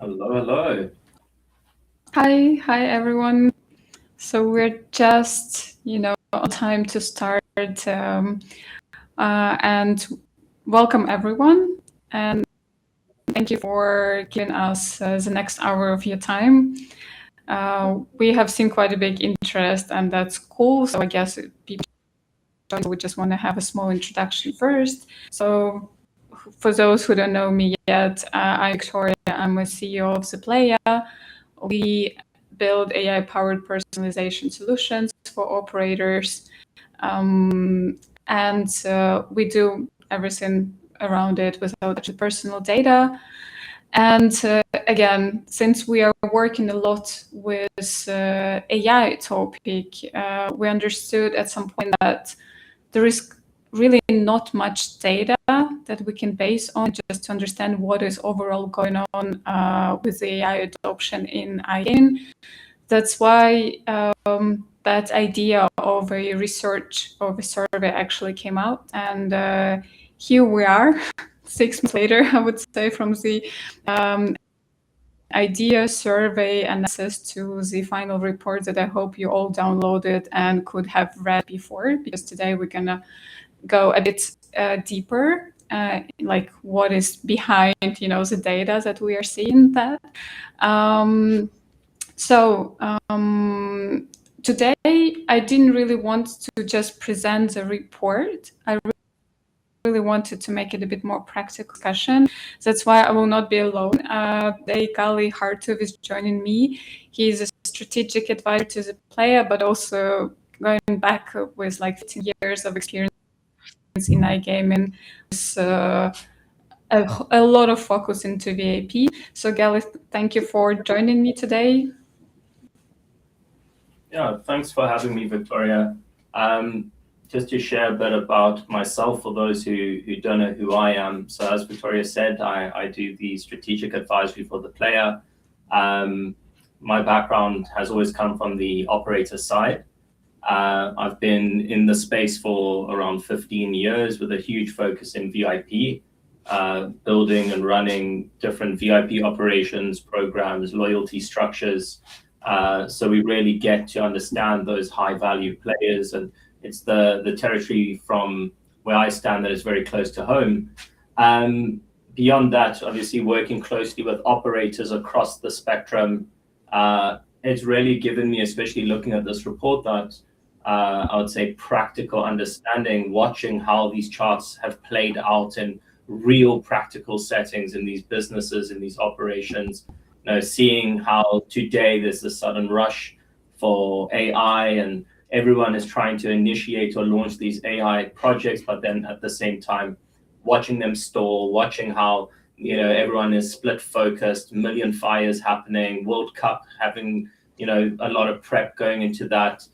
Hello, hello. Hi everyone. So we're just, on time to start, and welcome everyone. And thank you for giving us the next hour of your time. We have seen quite a big interest, and that's cool. So I guess people would just want to have a small introduction first. So for those who don't know me yet, I'm Viktoriia. I'm a CEO of Playa. We build AI-powered personalization solutions for operators, and we do everything around it without personal data. And again, since we are working a lot with AI topic, we understood at some point that there is really not much data that we can base on just to understand what is overall going on with the AI adoption in iGaming. That's why that idea of a research of a survey actually came out, and here we are 6 months later, I would say, from the idea, survey, and access to the final report that I hope you all downloaded and could have read before, because today we're gonna go a bit deeper, like what is behind, the data that we are seeing that. Today I didn't really want to just present the report. I really wanted to make it a bit more practical discussion. That's why I will not be alone. Today Gali Hartuv is joining me. He's a strategic advisor to the player, but also going back with like 15 years of experience in iGaming. A lot of focus into VAP. So Gali, thank you for joining me today. Yeah, thanks for having me, Victoria. Just to share a bit about myself for those who don't know who I am. So as Victoria said, I do the strategic advisory for the player. My background has always come from the operator side. I've been in the space for around 15 years with a huge focus in VIP, building and running different VIP operations, programs, loyalty structures. So we really get to understand those high value players, and it's the territory from where I stand that is very close to home. Beyond that, obviously working closely with operators across the spectrum, it's really given me, especially looking at this report, that I would say practical understanding, watching how these charts have played out in real practical settings in these businesses, in these operations. Seeing how today there's a sudden rush for AI and everyone is trying to initiate or launch these AI projects, but then at the same time, watching them stall, watching how everyone is split focused, million fires happening, World Cup having a lot of prep going into that,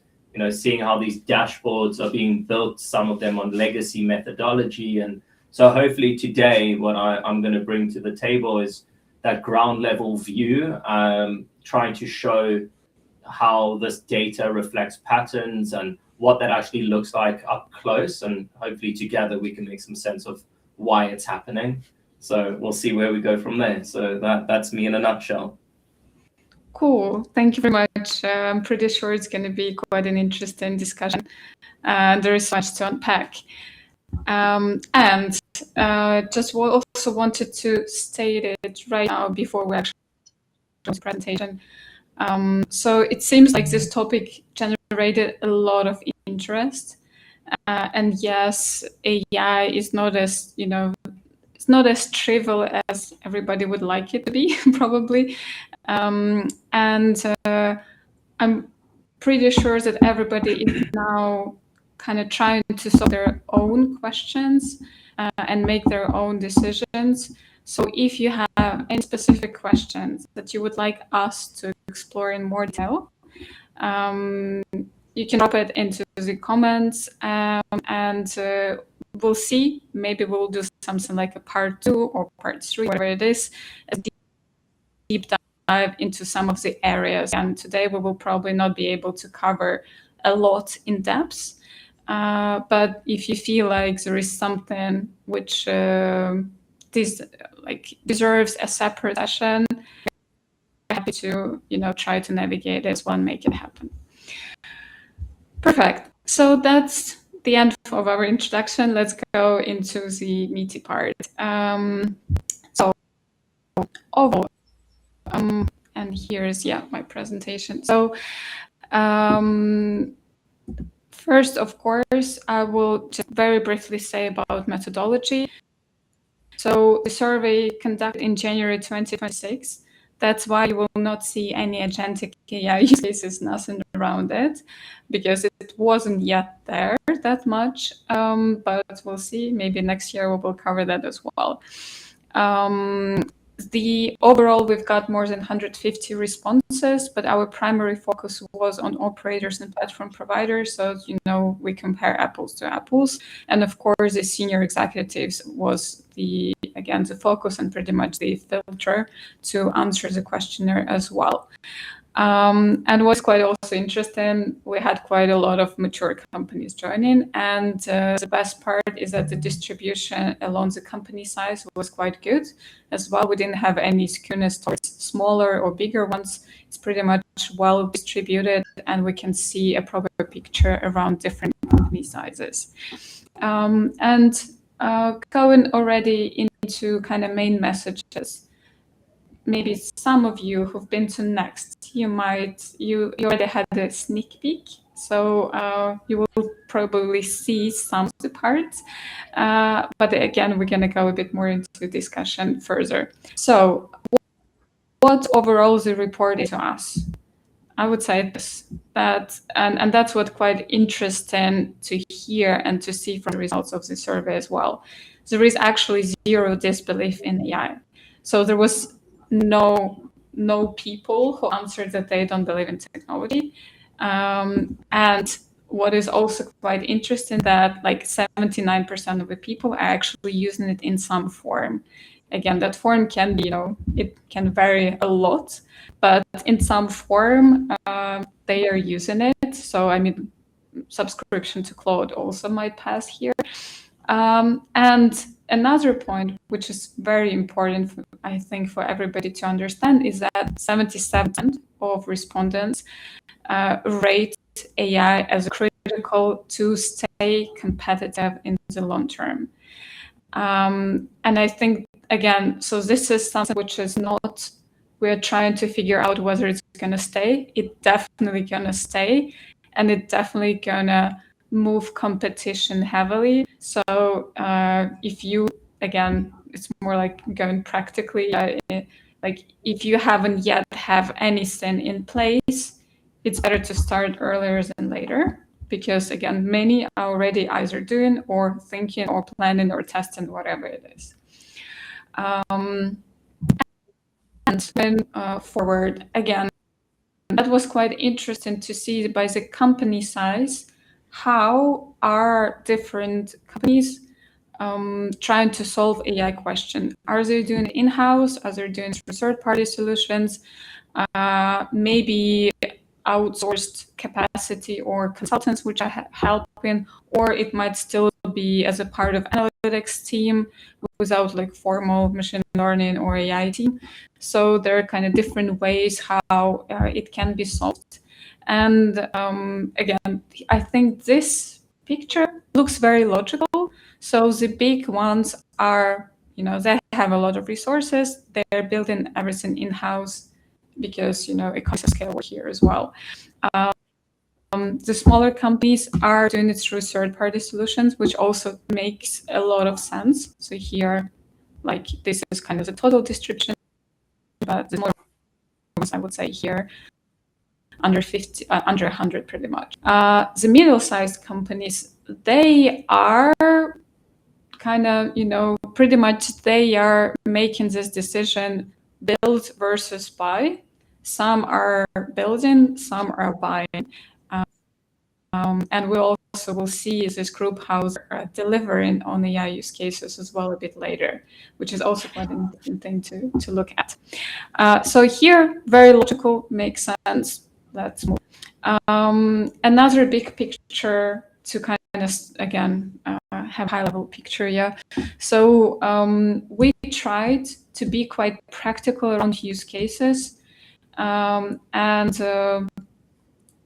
seeing how these dashboards are being built, some of them on legacy methodology. And so hopefully today what I'm going to bring to the table is that ground level view, trying to show how this data reflects patterns and what that actually looks like up close. And hopefully together we can make some sense of why it's happening. So we'll see where we go from there. So that's me in a nutshell. Cool. Thank you very much. I'm pretty sure it's going to be quite an interesting discussion. There is so much to unpack. And just also wanted to state it right now before we actually start the presentation. So it seems like this topic generated a lot of interest. And yes, AI is not as, it's not as trivial as everybody would like it to be, probably. And I'm pretty sure that everybody is now kind of trying to solve their own questions and make their own decisions. So if you have any specific questions that you would like us to explore in more detail, you can drop it into the comments, and we'll see. Maybe we'll do something like a part 2 or part 3, whatever it is, a deep dive into some of the areas. And today we will probably not be able to cover a lot in depth. But if you feel like there is something which deserves a separate session, happy to, try to navigate as well and make it happen. Perfect. So that's the end of our introduction. Let's go into the meaty part. So overall, and here's my presentation. So first, of course, I will just very briefly say about methodology. So the survey conducted in January 2026. That's why you will not see any agentic AI use cases, nothing around it, because it wasn't yet there that much. But we'll see. Maybe next year we will cover that as well. The overall, we've got more than 150 responses, but our primary focus was on operators and platform providers. So, we compare apples to apples. And of course, the senior executives was the focus and pretty much the filter to answer the questionnaire as well. And what's quite also interesting, we had quite a lot of mature companies joining, and the best part is that the distribution along the company size was quite good as well. We didn't have any skewness towards smaller or bigger ones. It's pretty much well distributed, and we can see a proper picture around different company sizes. And going already into kind of main messages. Maybe some of you who've been to Next, you already had a sneak peek, so you will probably see some of the parts. But again, we're going to go a bit more into discussion further. So what overall the report is to us? I would say and that's what quite interesting to hear and to see from the results of the survey as well. There is actually zero disbelief in AI. So there was no people who answered that they don't believe in technology. And what is also quite interesting that like 79% of the people are actually using it in some form. Again, that form can be, it can vary a lot, but in some form, they are using it. So, subscription to Claude also might pass here. And another point, which is very important, I think, for everybody to understand, is that 77% of respondents rate AI as critical to stay competitive in the long term. And I think, again, so this is something which is not, we're trying to figure out whether it's going to stay. It's definitely going to stay, and it's definitely going to move competition heavily. So if you, again, it's more like going practically, like if you haven't yet have anything in place, it's better to start earlier than later, because again, many are already either doing or thinking or planning or testing, whatever it is. And then forward, again, that was quite interesting to see by the company size, how are different companies trying to solve AI question. Are they doing it in-house? Are they doing third-party solutions? Maybe outsourced capacity or consultants which are helping, or it might still be as a part of analytics team without like formal machine learning or AI team. So there are kind of different ways how it can be solved. And again, I think this picture looks very logical. So the big ones are, they have a lot of resources. They're building everything in-house because, economies of scale here as well. The smaller companies are doing it through third-party solutions, which also makes a lot of sense. So here, like this is kind of the total distribution, but the smaller ones, I would say here, under 50, under 100 pretty much. The middle-sized companies, they are kind of, pretty much they are making this decision, build versus buy. Some are building, some are buying. And we also will see this group how they're delivering on AI use cases as well a bit later, which is also quite an interesting thing to look at. So here, very logical, makes sense. Let's move. Another big picture to kind of, again, have high-level picture, yeah. So we tried to be quite practical around use cases. and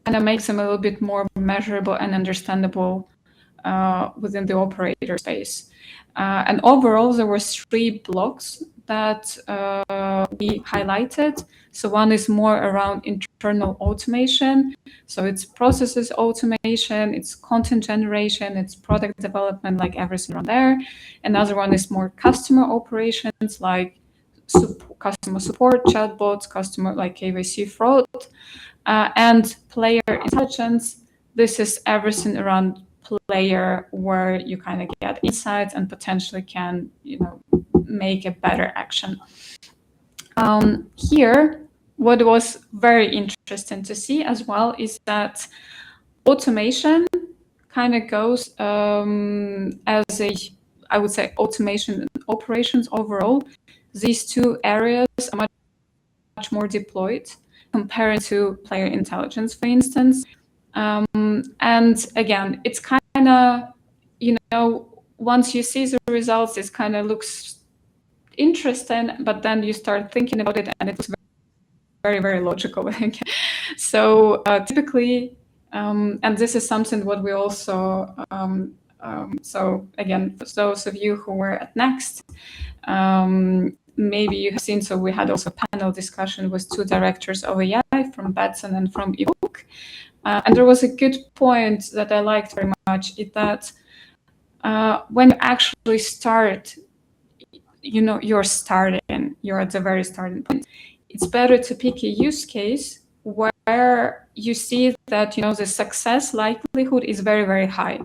kind of makes them a little bit more measurable and understandable within the operator space. And overall, there were 3 blocks that we highlighted. So one is more around internal automation. So it's processes automation, it's content generation, it's product development, like everything around there. Another one is more customer operations, like customer support, chatbots, customer like KYC fraud, and player intelligence. This is everything around player where you kind of get insights and potentially can, make a better action. Here, what was very interesting to see as well is that automation kind of goes as I would say, automation and operations overall. These 2 areas are much more deployed compared to player intelligence, for instance. And again, it's kind of, once you see the results, it kind of looks interesting, but then you start thinking about it and it's very, very logical. So typically, and this is something what we also, so again, for those of you who were at Next, maybe you have seen, so we had also a panel discussion with 2 directors of AI from Batson and from eBook. And there was a good point that I liked very much, is that when you actually start, you're at the very starting point. It's better to pick a use case where you see that, the success likelihood is very, very high.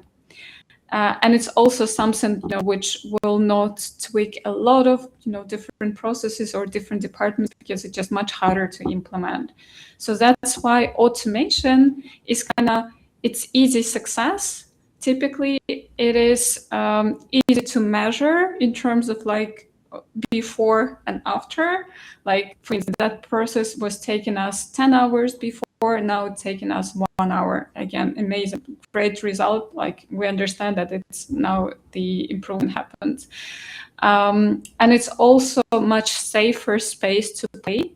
And it's also something which will not tweak a lot of different processes or different departments, because it's just much harder to implement. So that's why automation is it's easy success. Typically, it is easy to measure in terms of like before and after. Like, for instance, that process was taking us 10 hours before, now it's taking us 1 hour. Again, amazing, great result. Like, we understand that it's now the improvement happened. And it's also much safer space to play,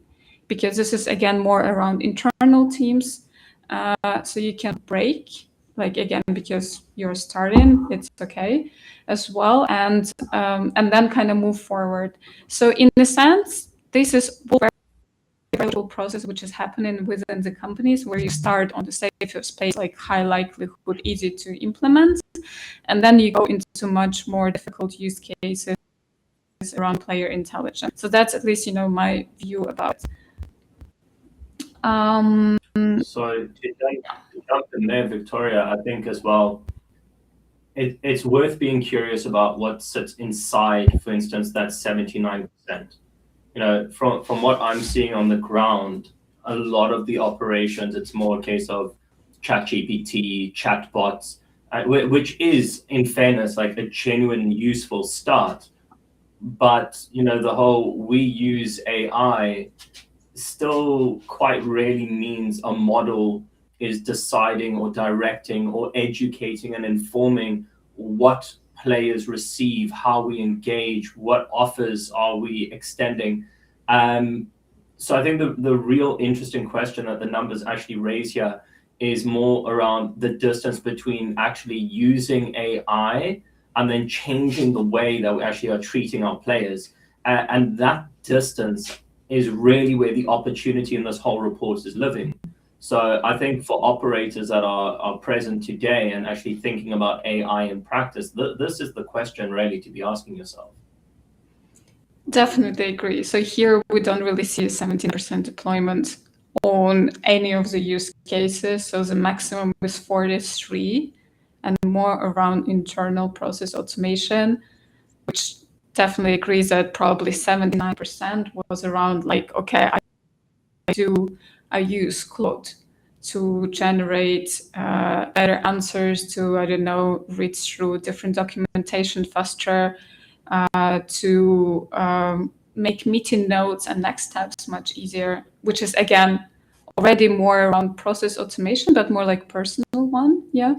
because this is, again, more around internal teams. So you can break, like, again, because you're starting, it's okay as well, and then kind of move forward. So in a sense, this is a very process which is happening within the companies, where you start on the safer space, like high likelihood, easy to implement, and then you go into much more difficult use cases around player intelligence. So that's at least my view about it. So to jump in there, Viktoriia, I think as well, it's worth being curious about what sits inside, for instance, that 79%. From what I'm seeing on the ground, a lot of the operations, it's more a case of ChatGPT, chatbots, which is, in fairness, like a genuine useful start. But, the whole we use AI still quite rarely means a model is deciding or directing or educating and informing what players receive, how we engage, what offers are we extending. So I think the real interesting question that the numbers actually raise here is more around the distance between actually using AI and then changing the way that we actually are treating our players. And that distance is really where the opportunity in this whole report is living. So I think for operators that are present today and actually thinking about AI in practice, this is the question really to be asking yourself. Definitely agree. So here we don't really see a 17% deployment on any of the use cases. So the maximum is 43, and more around internal process automation, which definitely agrees that probably 79% was around like, okay, I use Claude to generate better answers, to, I don't know, read through different documentation faster, to make meeting notes and next steps much easier, which is, again, already more around process automation, but more like personal one. Yeah.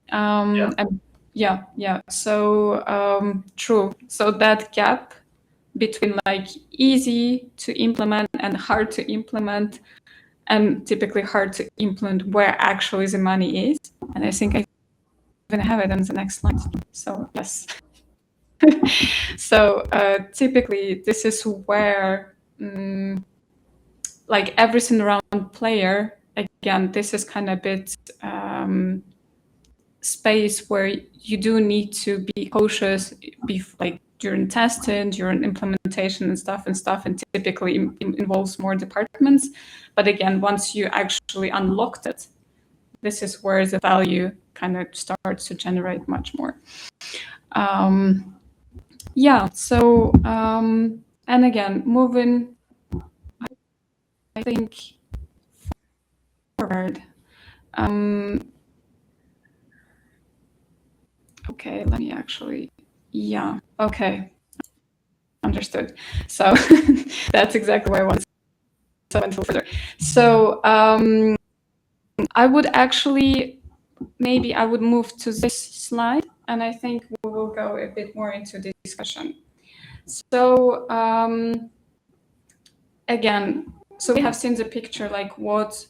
And yeah. So true. So that gap between like easy to implement and hard to implement, and typically hard to implement where actually the money is. And I think I even have it on the next slide. So yes. So typically this is where like everything around player, again, this is kind of a bit space where you do need to be cautious like during testing, during implementation and stuff, and typically involves more departments. But again, once you actually unlocked it, this is where the value kind of starts to generate much more. Yeah, so, and again, moving, I think, forward. Okay, let me actually, yeah, okay, understood. So that's exactly why I wanted to go until further. So I would actually, maybe I would move to this slide, and I think we will go a bit more into the discussion. So again, so we have seen the picture, like what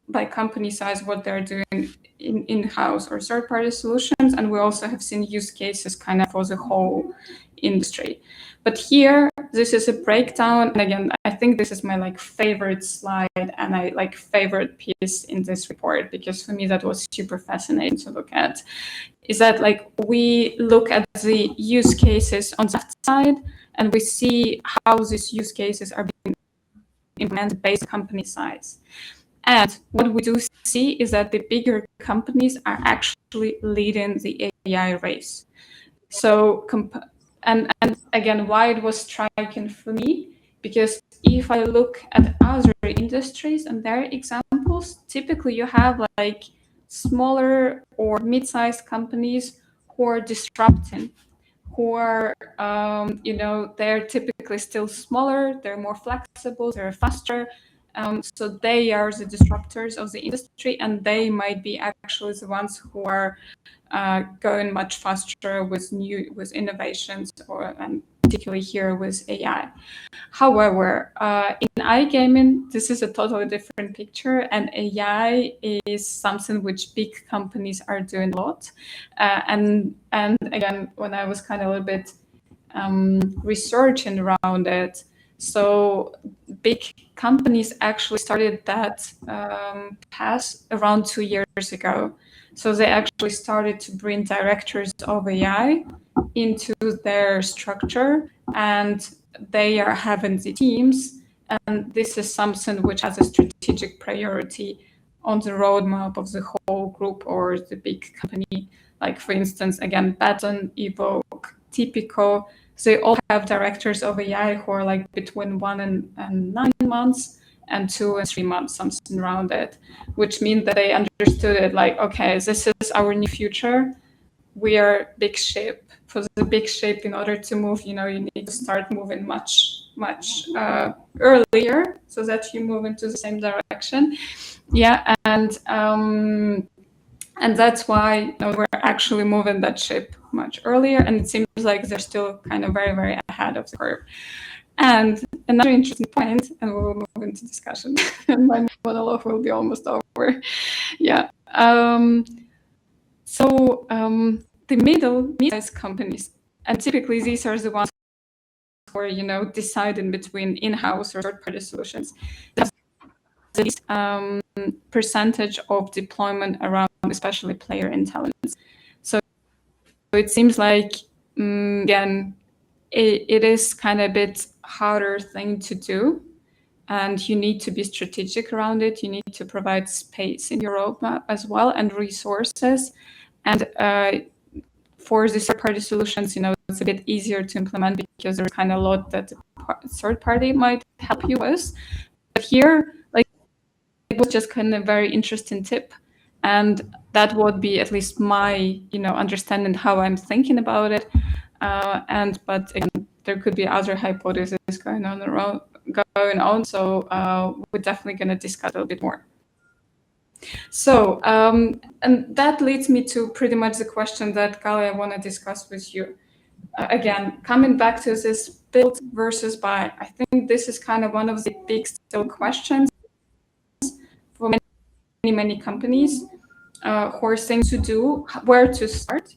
by company size, what they're doing in-house or third-party solutions, and we also have seen use cases kind of for the whole industry. But here, this is a breakdown, and again, I think this is my like favorite slide and I like favorite piece in this report, because for me that was super fascinating to look at. Is that like we look at the use cases on that side, and we see how these use cases are being implemented based on company size. And what we do see is that the bigger companies are actually leading the AI race. So, and again, why it was striking for me, because if I look at other industries and their examples, typically you have like smaller or mid-sized companies who are disrupting, who are, they're typically still smaller, they're more flexible, they're faster. So they are the disruptors of the industry, and they might be actually the ones who are going much faster with innovations, and particularly here with AI. However, in iGaming, this is a totally different picture, and AI is something which big companies are doing a lot. And again, when I was kind of a little bit researching around it, so big companies actually started that path around 2 years ago. So they actually started to bring directors of AI into their structure, and they are having the teams. And this is something which has a strategic priority on the roadmap of the whole group or the big company. Like, for instance, again, Baton, Evoke, Tipico, they all have directors of AI who are like between 1 and 9 months and 2 and 3 months, something around it, which means that they understood it like, okay, this is our new future. We are big ship. For the big ship, in order to move, you need to start moving much earlier so that you move into the same direction. Yeah, and that's why we're actually moving that ship much earlier, and it seems like they're still kind of very, very ahead of the curve. And another interesting point, and we will move into discussion, and my monologue will be almost over. Yeah. So the mid-sized companies, and typically these are the ones who are, deciding between in-house or third-party solutions, have the least percentage of deployment around especially player intelligence. So it seems like, again, it is kind of a bit harder thing to do, and you need to be strategic around it. You need to provide space in your roadmap as well, and resources. And for the third-party solutions, it's a bit easier to implement because there's kind of a lot that the third party might help you with. But here, like, it was just kind of a very interesting tip. And that would be at least my, understanding how I'm thinking about it. But again, there could be other hypotheses going on. So we're definitely going to discuss a little bit more. So, and that leads me to pretty much the question that, Gali, I want to discuss with you. Again, coming back to this build versus buy? I think this is kind of one of the big still questions for many companies who are saying to do, where to start,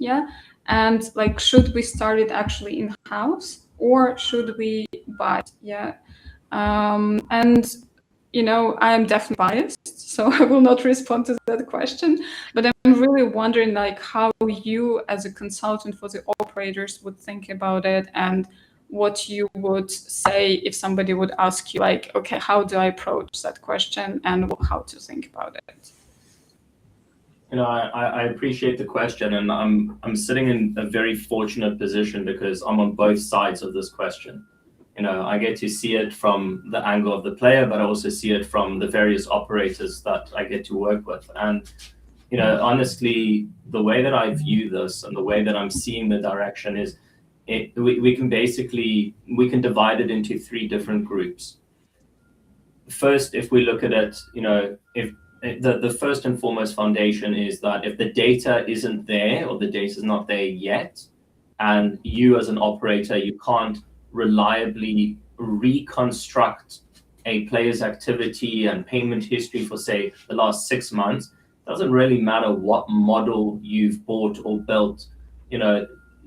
and like, should we start it actually in-house or should we buy it? And I am definitely biased, so I will not respond to that question, but I'm really wondering like how you as a consultant for the operators would think about it, and what you would say if somebody would ask you like, okay, how do I approach that question and how to think about it? I appreciate the question, and I'm sitting in a very fortunate position because I'm on both sides of this question. I get to see it from the angle of the player, but I also see it from the various operators that I get to work with. And honestly, the way that I view this and the way that I'm seeing the direction is, we can divide it into three different groups. First, if we look at it, if the first and foremost foundation is that if the data isn't there or the data is not there yet, and you as an operator, you can't reliably reconstruct a player's activity and payment history for, say, the last 6 months, doesn't really matter what model you've bought or built.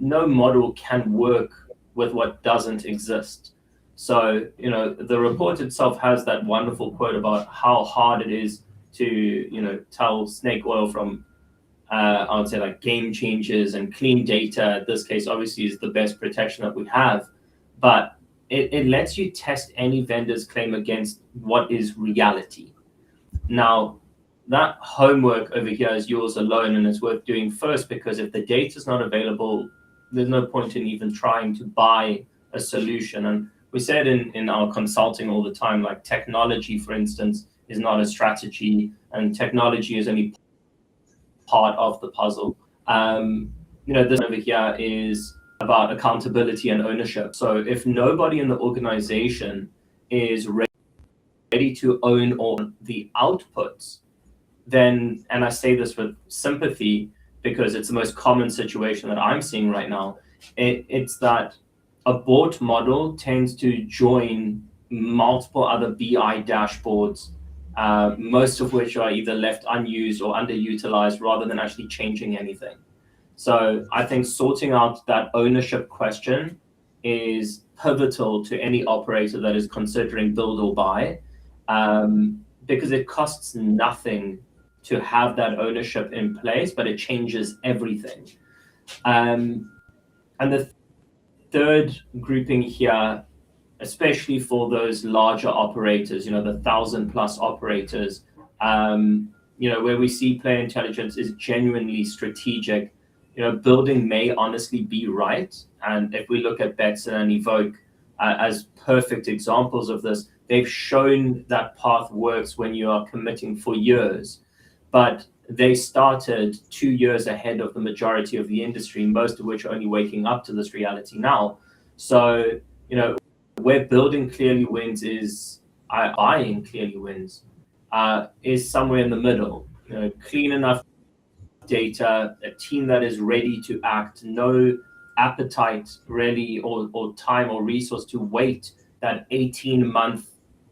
No model can work with what doesn't exist. So, the report itself has that wonderful quote about how hard it is to, tell snake oil from, I would say, like, game changers, and clean data, in this case, obviously, is the best protection that we have. But it lets you test any vendor's claim against what is reality. Now, that homework over here is yours alone, and it's worth doing first, because if the data is not available, there's no point in even trying to buy a solution. And we said in our consulting all the time, like, technology, for instance, is not a strategy, and technology is only part of the puzzle. This over here is about accountability and ownership. So if nobody in the organization is ready to own all the outputs, then, and I say this with sympathy because it's the most common situation that I'm seeing right now, it's that a bought model tends to join multiple other BI dashboards, most of which are either left unused or underutilized rather than actually changing anything. So I think sorting out that ownership question is pivotal to any operator that is considering build or buy, because it costs nothing to have that ownership in place, but it changes everything. And the third grouping here, especially for those larger operators, the 1,000+ operators, where we see player intelligence is genuinely strategic. Building may honestly be right. And if we look at Betson and Evoke as perfect examples of this, they've shown that path works when you are committing for years. But they started 2 years ahead of the majority of the industry, most of which are only waking up to this reality now. So, where building clearly wins is buying clearly wins, is somewhere in the middle. Clean enough data, a team that is ready to act, no appetite really or time or resource to wait that 18-month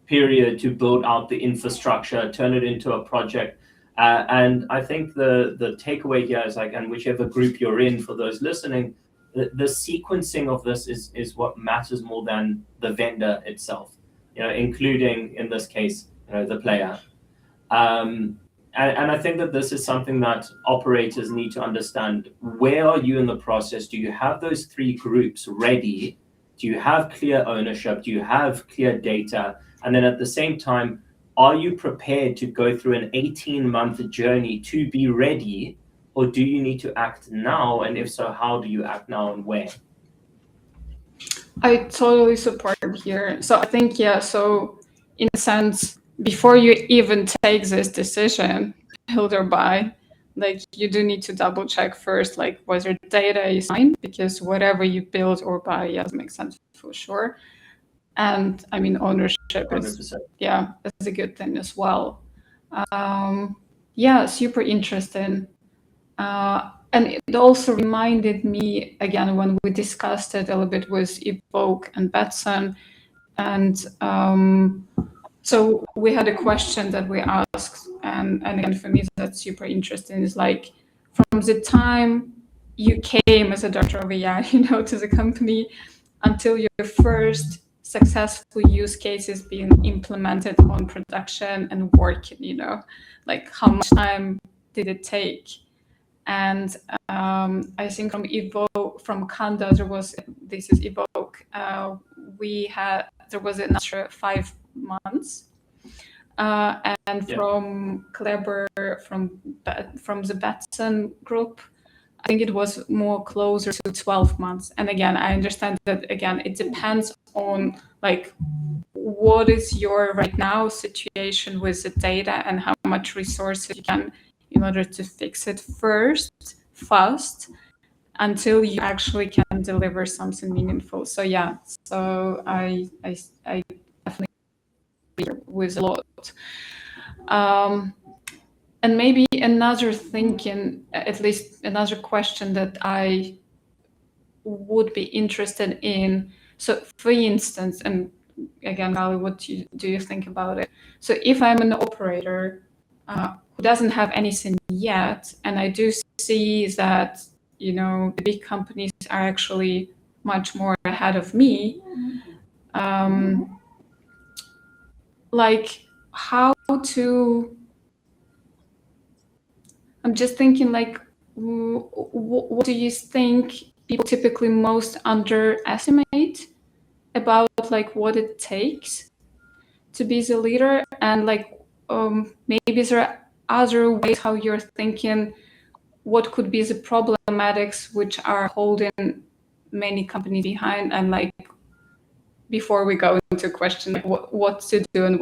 period to build out the infrastructure, turn it into a project. And I think the takeaway here is, like, and whichever group you're in, for those listening, the sequencing of this is what matters more than the vendor itself, including, in this case, the player. And I think that this is something that operators need to understand. Where are you in the process? Do you have those three groups ready? Do you have clear ownership? Do you have clear data? And then at the same time, are you prepared to go through an 18-month journey to be ready? Or do you need to act now? And if so, how do you act now and where? I totally support here. So I think, so in a sense, before you even take this decision, build or buy, like, you do need to double check first, like, whether data is fine, because whatever you build or buy, makes sense for sure. And I mean, ownership 100%. is a good thing as well. Super interesting. And it also reminded me, again, when we discussed it a little bit with Evoke and Betson. And so we had a question that we asked, and again, for me, that's super interesting, is like, from the time you came as a director of AI, to the company, until your first successful use case is being implemented on production and working, like how much time did it take? And I think from Kanda, this is Evoke, there was another 5 months. And from Kleber, from the Batson group, I think it was more closer to 12 months. And again, I understand that, again, it depends on like what is your right now situation with the data and how much resources you can in order to fix it fast, until you actually can deliver something meaningful. So yeah, so I definitely agree with a lot. And maybe another thinking, at least another question that I would be interested in. So for instance, and again, Gali, what do you think about it? So if I'm an operator who doesn't have anything yet, and I do see that, the big companies are actually much more ahead of me, like how to, I'm just thinking like, what do you think people typically most underestimate about like what it takes to be the leader? And like maybe there are other ways how you're thinking what could be the problematics which are holding many companies behind, and like before we go into question like what to do and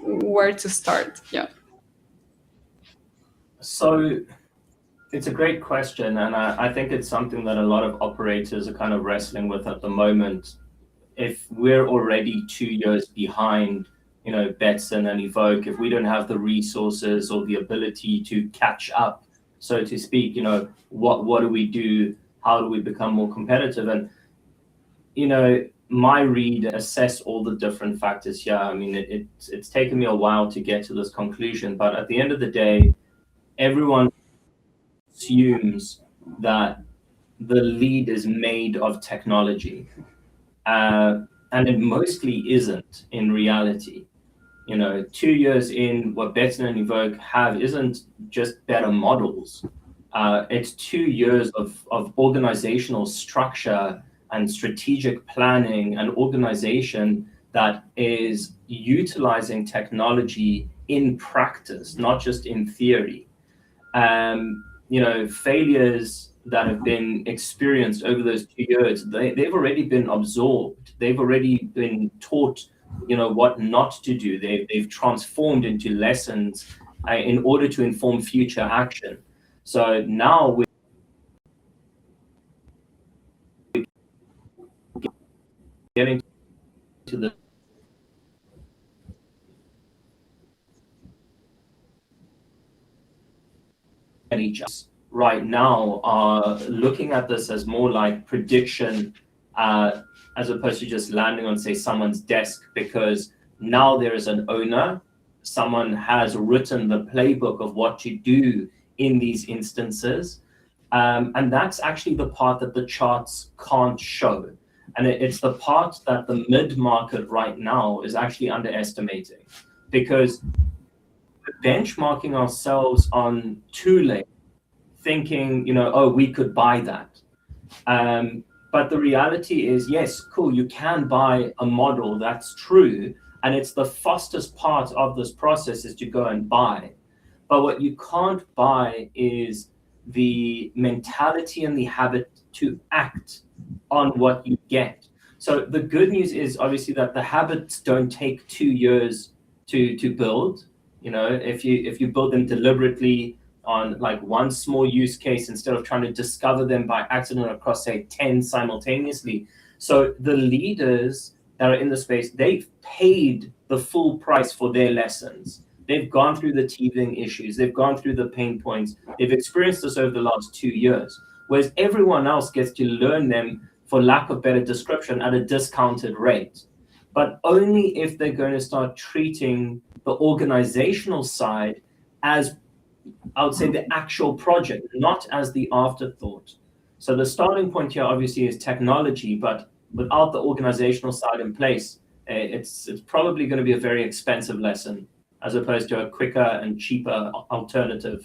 where to start. Yeah. So it's a great question, and I think it's something that a lot of operators are kind of wrestling with at the moment. If we're already 2 years behind, Betson and Evoke, if we don't have the resources or the ability to catch up, so to speak, what do we do? How do we become more competitive? And, my read, assess all the different factors here. I mean, it's taken me a while to get to this conclusion, but at the end of the day, everyone assumes that the lead is made of technology, and it mostly isn't in reality. 2 years in, what Betson and Evoke have isn't just better models. It's 2 years of organizational structure and strategic planning and organization that is utilizing technology in practice, not just in theory. Failures that have been experienced over those 2 years, they've already been absorbed. They've already been taught, what not to do. They've transformed into lessons in order to inform future action. So now we're getting to the right now are looking at this as more like prediction, as opposed to just landing on, say, someone's desk, because now there is an owner, someone has written the playbook of what to do in these instances. And that's actually the part that the charts can't show. And it's the part that the mid-market right now is actually underestimating, because we're benchmarking ourselves on tooling, thinking, we could buy that. But the reality is, yes, cool, you can buy a model, that's true. And it's the fastest part of this process is to go and buy. But what you can't buy is the mentality and the habit to act on what you get. So the good news is obviously that the habits don't take 2 years to build. If you build them deliberately on like one small use case instead of trying to discover them by accident across, say, 10 simultaneously. So the leaders that are in the space, they've paid the full price for their lessons. They've gone through the teething issues. They've gone through the pain points. They've experienced this over the last 2 years, whereas everyone else gets to learn them, for lack of better description, at a discounted rate. But only if they're going to start treating the organizational side as, I would say, the actual project, not as the afterthought. So the starting point here obviously is technology, but without the organizational side in place, it's probably going to be a very expensive lesson as opposed to a quicker and cheaper alternative.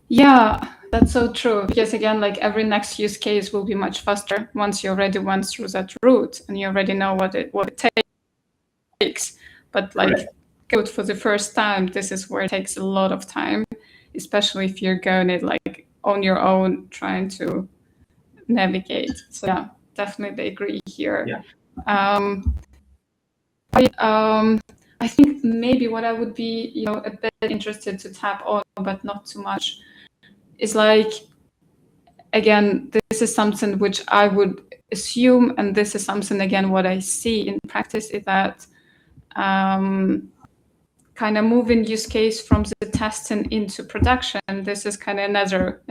Yeah, that's so true. Because again, like every next use case will be much faster once you already went through that route and you already know what it takes. But like Correct. code for the first time, this is where it takes a lot of time, especially if you're going it like on your own, trying to navigate. So yeah, definitely agree here. Yeah. I think maybe what I would be, a bit interested to tap on, but not too much, is like, again, this is something which I would assume, and this is something, again, what I see in practice is that kind of moving use case from the testing into production. This is kind of another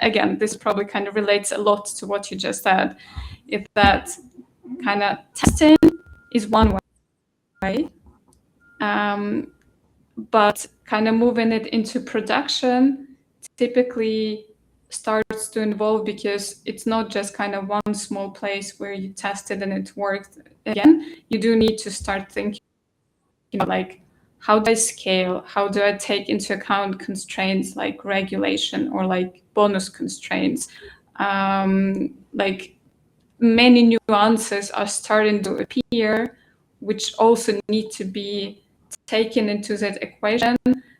again, this probably kind of relates a lot to what you just said. If that kind of testing is one way, but kind of moving it into production typically starts to involve, because it's not just kind of one small place where you tested and it worked. Again, you do need to start thinking, like, how do I scale? How do I take into account constraints like regulation or like bonus constraints? Like many nuances are starting to appear, which also need to be taken into that equation.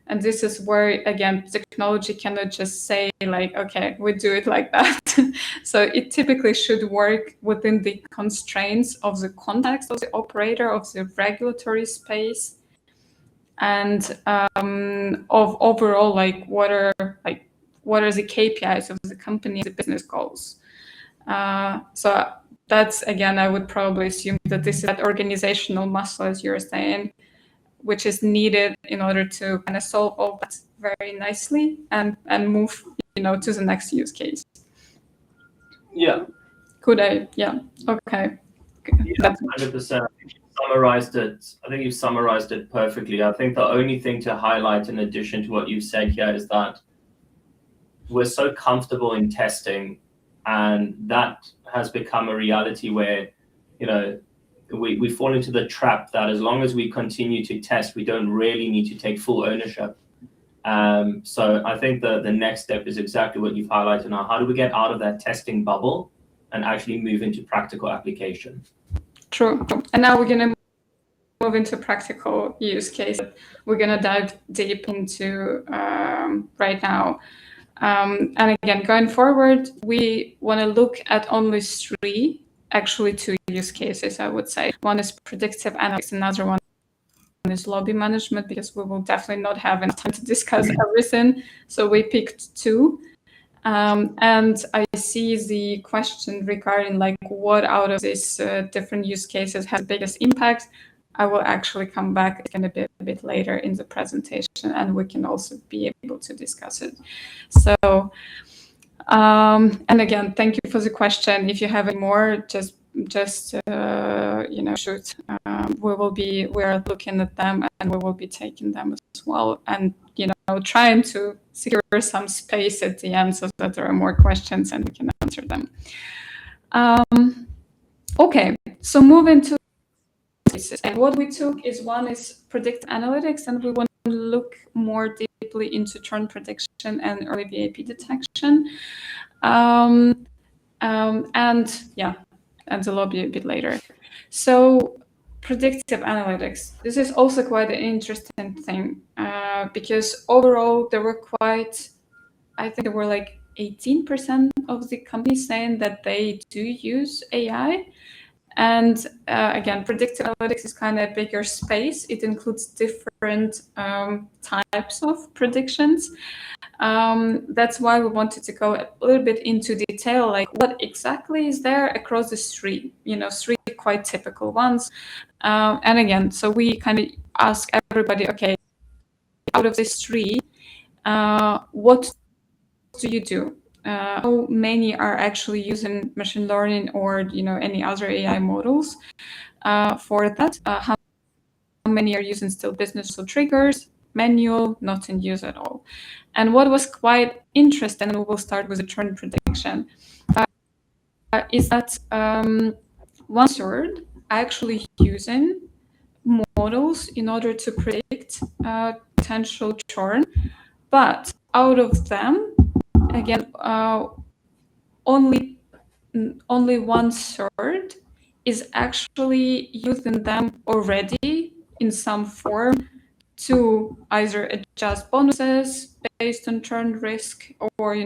And this is where, again, technology cannot just say like, okay, we do it like that. So it typically should work within the constraints of the context of the operator, of the regulatory space, and of overall, like what are the KPIs of the company, the business goals. So that's, again, I would probably assume that this is that organizational muscle, as you're saying, which is needed in order to kind of solve all that very nicely and move, to the next use case. Yeah. Could I? Yeah. Okay. Yeah, 100%. I think you've summarized it perfectly. I think the only thing to highlight in addition to what you've said here is that we're so comfortable in testing, and that has become a reality where, we fall into the trap that as long as we continue to test, we don't really need to take full ownership. So I think the next step is exactly what you've highlighted now. How do we get out of that testing bubble and actually move into practical application? True. And now we're going to move into practical use case that we're going to dive deep into right now. And again, going forward, we want to look at only two use cases, I would say. One is predictive analytics, another one is lobby management, because we will definitely not have enough time to discuss everything. So we picked two. And I see the question regarding like what out of these different use cases has the biggest impact. I will actually come back again a bit later in the presentation, and we can also be able to discuss it. So, and again, thank you for the question. If you have any more, just shoot. We're looking at them, and we will be taking them as well, and trying to secure some space at the end so that there are more questions and we can answer them. Okay, so moving to cases. And what we took is one is predictive analytics, and we want to look more deeply into churn prediction and early VAP detection. And the lobby a bit later. So predictive analytics. This is also quite an interesting thing because overall there were I think there were like 18% of the companies saying that they do use AI. And again, predictive analytics is kind of a bigger space. It includes different types of predictions. That's why we wanted to go a little bit into detail, like what exactly is there across the three, three quite typical ones. And again, so we kind of ask everybody, okay, out of these three, what do you do? How many are actually using machine learning or any other AI models for that? How many are using still business or triggers, manual, not in use at all? And what was quite interesting, and we will start with the churn prediction, is that 1/3 actually using models in order to predict potential churn, but out of them, again, only 1/3 is actually using them already in some form to either adjust bonuses based on churn risk, or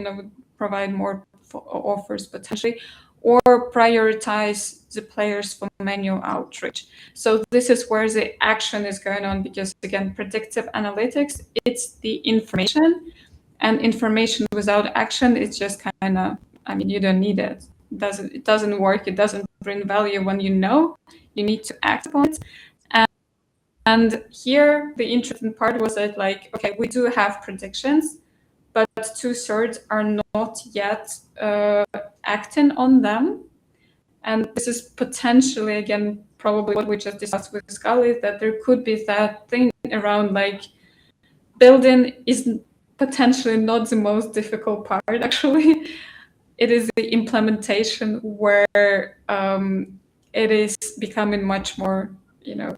provide more offers potentially, or prioritize the players for manual outreach. So this is where the action is going on, because again, predictive analytics, it's the information, and information without action is just kind of, you don't need it. It doesn't work. It doesn't bring value when you need to act upon it. And here the interesting part was that, like, okay, we do have predictions, but 2/3 are not yet acting on them. And this is potentially, again, probably what we just discussed with Gali, that there could be that thing around, like, building is potentially not the most difficult part, actually. It is the implementation where it is becoming much more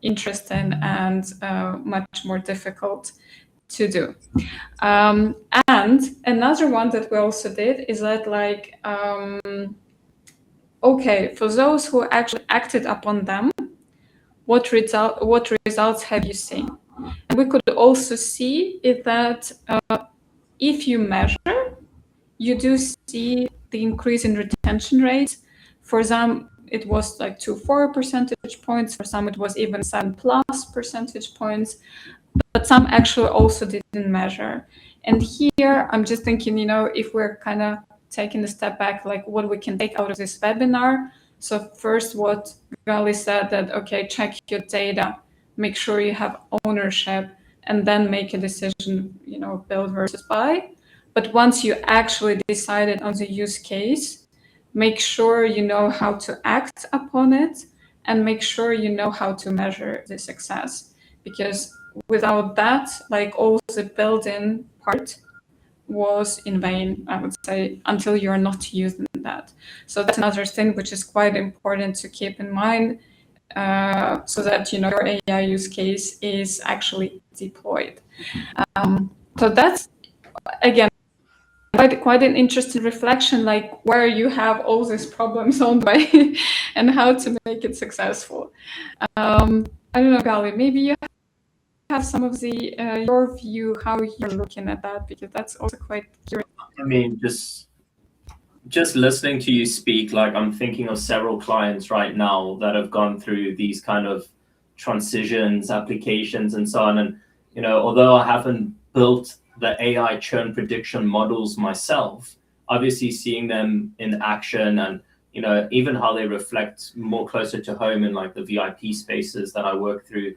interesting and much more difficult to do. And another one that we also did is that, like, okay, for those who actually acted upon them, what results have you seen? And we could also see is that if you measure, you do see the increase in retention rates. For some, it was like 2-4 percentage points. For some, it was even 7+ percentage points. But some actually also didn't measure. And here, I'm just thinking, if we're kind of taking a step back, like what we can take out of this webinar. So first, what Gali said, that, okay, check your data, make sure you have ownership, and then make a decision, build versus buy. But once you actually decided on the use case, make sure you know how to act upon it, and make sure you know how to measure the success. Because without that, like, all the building part was in vain, I would say, until you're not using that. So that's another thing which is quite important to keep in mind, so that your AI use case is actually deployed. So that's, again, quite an interesting reflection, like where you have all these problems on the way and how to make it successful. I don't know, Gali, maybe you have some of the your view, how you're looking at that, because that's also quite curious. I mean, just listening to you speak, like, I'm thinking of several clients right now that have gone through these kind of transitions, applications, and so on. And although I haven't built the AI churn prediction models myself, obviously seeing them in action, and even how they reflect more closer to home in, like, the VIP spaces that I work through,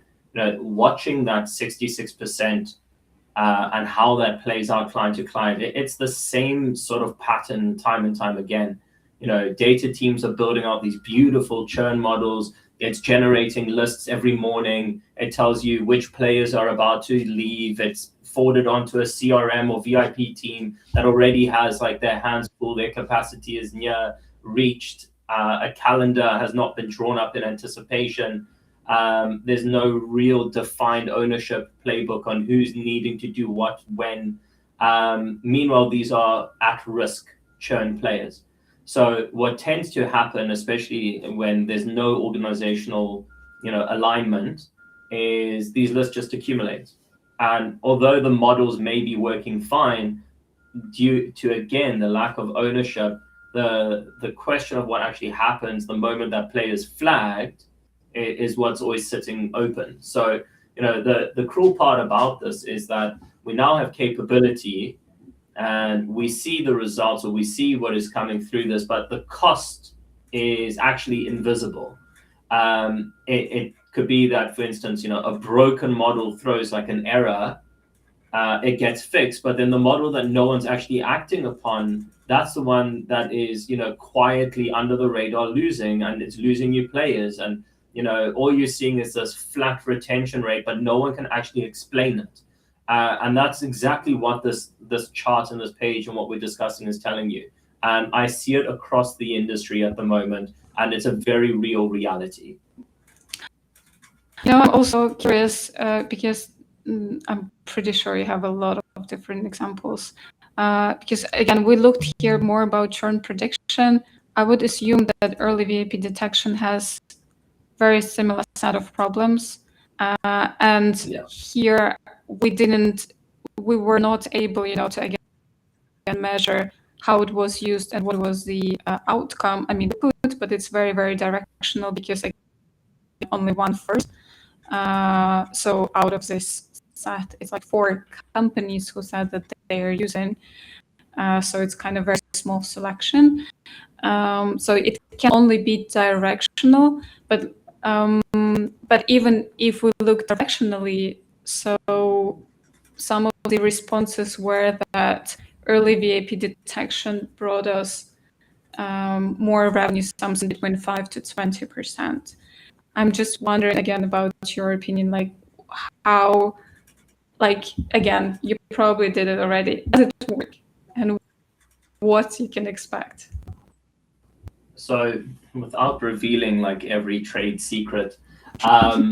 watching that 66% and how that plays out client to client, it's the same sort of pattern time and time again. Data teams are building out these beautiful churn models. It's generating lists every morning. It tells you which players are about to leave. It's forwarded onto a CRM or VIP team that already has, like, their hands full. Their capacity is near reached. A calendar has not been drawn up in anticipation. There's no real defined ownership playbook on who's needing to do what when. Meanwhile, these are at-risk churn players. So what tends to happen, especially when there's no organizational, alignment, is these lists just accumulate. And although the models may be working fine, due to, again, the lack of ownership, the question of what actually happens the moment that play is flagged is what's always sitting open. So, the cruel part about this is that we now have capability and we see the results, or we see what is coming through this, but the cost is actually invisible. It could be that, for instance, a broken model throws like an error, it gets fixed, but then the model that no one's actually acting upon, that's the one that is, quietly under the radar losing, and it's losing you players. And, all you're seeing is this flat retention rate, but no one can actually explain it. And that's exactly what this chart and this page and what we're discussing is telling you. And I see it across the industry at the moment, and it's a very real reality. I'm also curious because I'm pretty sure you have a lot of different examples. Because again, we looked here more about churn prediction. I would assume that early VIP detection has very similar set of problems. And here we were not able, to again measure how it was used and what was the outcome. I mean, but it's very, very directional because again, only one first. So out of this set, it's like 4 companies who said that they are using. So it's kind of very small selection. So it can only be directional, but even if we look directionally, so some of the responses were that early VIP detection brought us more revenue, something between 5 to 20%. I'm just wondering again about your opinion, like how, like again, you probably did it already. Does it work, and what you can expect? So, without revealing like every trade secret, VIP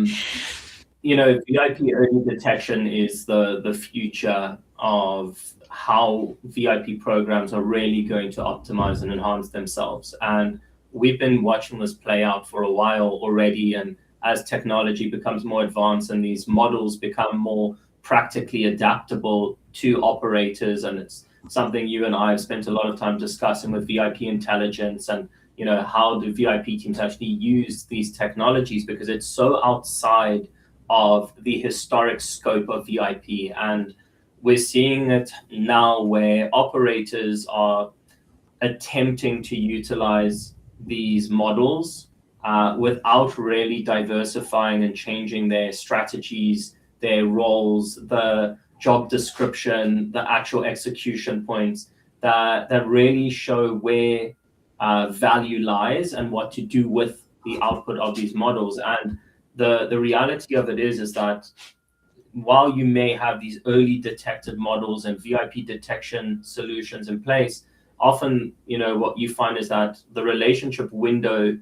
early detection is the future of how VIP programs are really going to optimize and enhance themselves. And we've been watching this play out for a while already. And as technology becomes more advanced and these models become more practically adaptable to operators, and it's something you and I have spent a lot of time discussing with VIP intelligence, and how do VIP teams actually use these technologies, because it's so outside of the historic scope of VIP. And we're seeing it now where operators are attempting to utilize these models without really diversifying and changing their strategies, their roles, the job description, the actual execution points that really show where value lies and what to do with the output of these models. And the reality of it is that while you may have these early detected models and VIP detection solutions in place, often what you find is that the relationship window,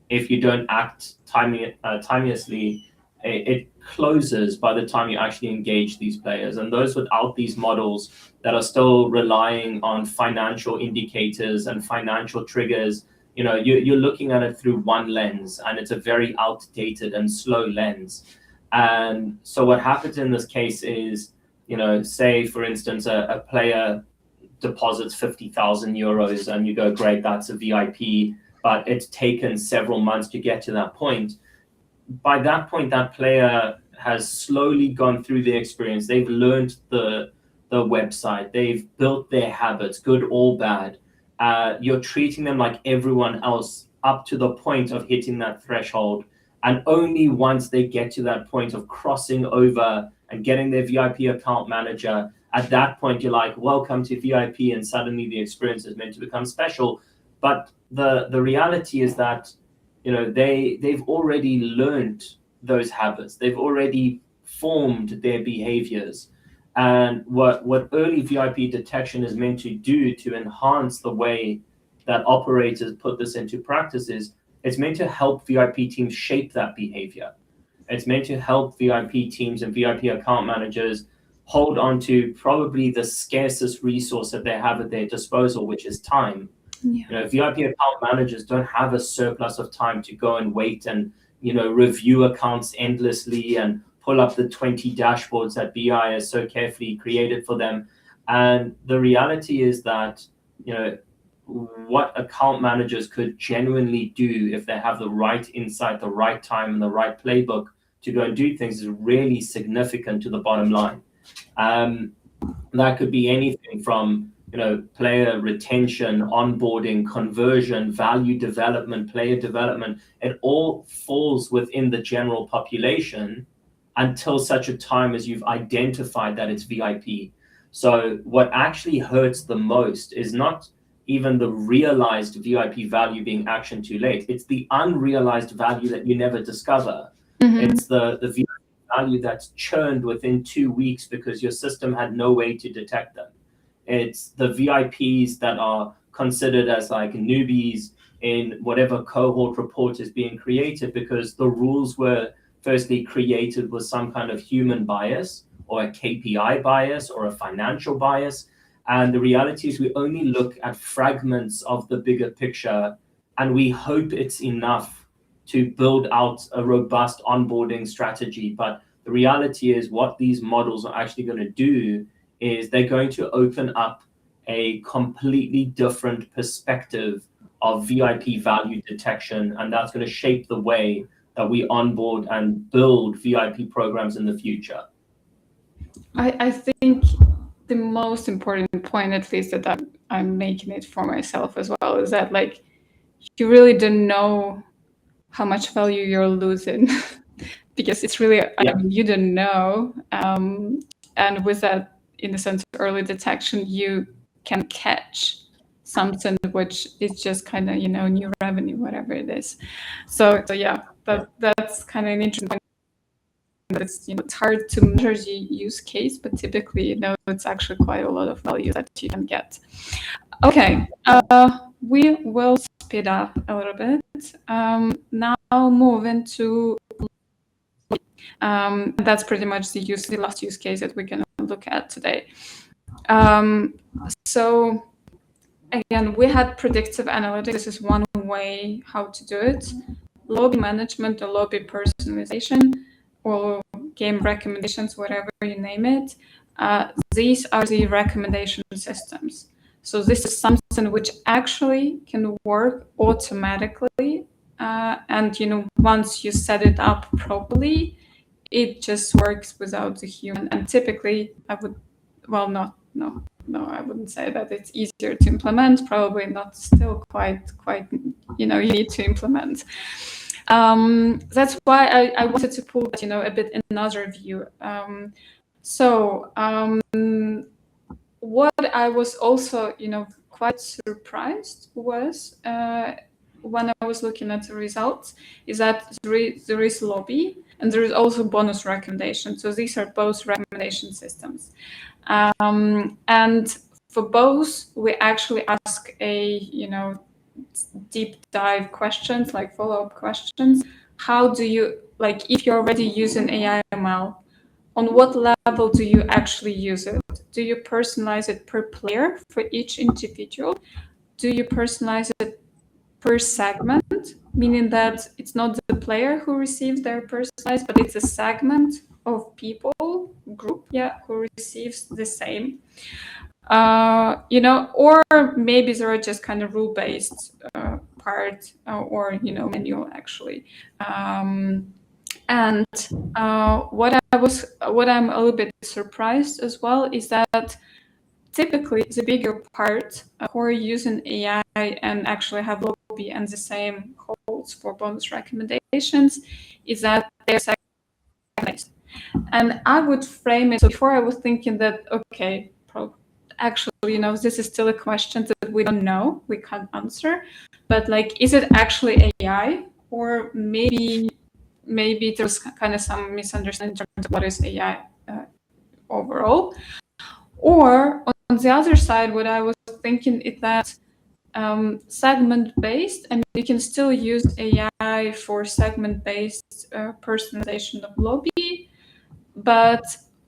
if you don't act timeously, it closes by the time you actually engage these players. And those without these models that are still relying on financial indicators and financial triggers, you're looking at it through one lens, and it's a very outdated and slow lens. And so what happens in this case is, say, for instance, a player deposits 50,000 euros, and you go, great, that's a VIP, but it's taken several months to get to that point. By that point, that player has slowly gone through the experience. They've learned the website. They've built their habits, good or bad. You're treating them like everyone else up to the point of hitting that threshold. And only once they get to that point of crossing over and getting their VIP account manager, at that point, you're like, welcome to VIP, and suddenly the experience is meant to become special. But the reality is that they've already learned those habits. They've already formed their behaviors. And what early VIP detection is meant to do to enhance the way that operators put this into practice is it's meant to help VIP teams shape that behavior. It's meant to help VIP teams and VIP account managers hold on to probably the scarcest resource that they have at their disposal, which is time. Yeah. VIP account managers don't have a surplus of time to go and wait and review accounts endlessly and pull up the 20 dashboards that BI has so carefully created for them. And the reality is that what account managers could genuinely do if they have the right insight, the right time, and the right playbook to go and do things is really significant to the bottom line. That could be anything from player retention, onboarding, conversion, value development, player development. It all falls within the general population until such a time as you've identified that it's VIP. So what actually hurts the most is not even the realized VIP value being actioned too late. It's the unrealized value that you never discover. It's the VIP value that's churned within 2 weeks because your system had no way to detect them. It's the VIPs that are considered as like newbies in whatever cohort report is being created because the rules were firstly created with some kind of human bias or a KPI bias or a financial bias. And the reality is we only look at fragments of the bigger picture and we hope it's enough to build out a robust onboarding strategy. But the reality is what these models are actually going to do is they're going to open up a completely different perspective of VIP value detection. And that's going to shape the way that we onboard and build VIP programs in the future. I think the most important point, at least that I'm making it for myself as well, is that like you really don't know how much value you're losing because it's really, I mean, you don't know. And with that, in a sense, early detection, you can catch something which is just kind of, new revenue, whatever it is. So yeah, that's kind of an interesting point. It's it's hard to measure the use case, but typically, it's actually quite a lot of value that you can get. Okay, we will speed up a little bit. Now move into that's pretty much the last use case that we're going to look at today. So again, we had predictive analytics. This is one way how to do it. Lobby management or lobby personalization or game recommendations, whatever you name it. These are the recommendation systems. So this is something which actually can work automatically. And once you set it up properly, it just works without the human. And typically, I wouldn't say that it's easier to implement. Probably not. Still quite. You need to implement. That's why I wanted to pull that, a bit in another view. What I was also, quite surprised was when I was looking at the results is that there is lobby and there is also bonus recommendation. So these are both recommendation systems. And for both, we actually ask a, deep dive questions, like follow-up questions. How do you, if you're already using AI ML, on what level do you actually use it? Do you personalize it per player for each individual? Do you personalize it per segment, meaning that it's not the player who receives their personalized, but it's a segment of people, group, who receives the same? Or maybe there are just kind of rule-based part or manual actually. And what I'm a little bit surprised as well is that typically the bigger part who are using AI and actually have lobby and the same holds for bonus recommendations is that they're segmented. And I would frame it, so before I was thinking that, okay, actually, this is still a question that we don't know, we can't answer, but is it actually AI, or maybe there's kind of some misunderstanding in terms of what is AI overall. Or on the other side, what I was thinking is that segment-based, and you can still use AI for segment-based personalization of lobby, but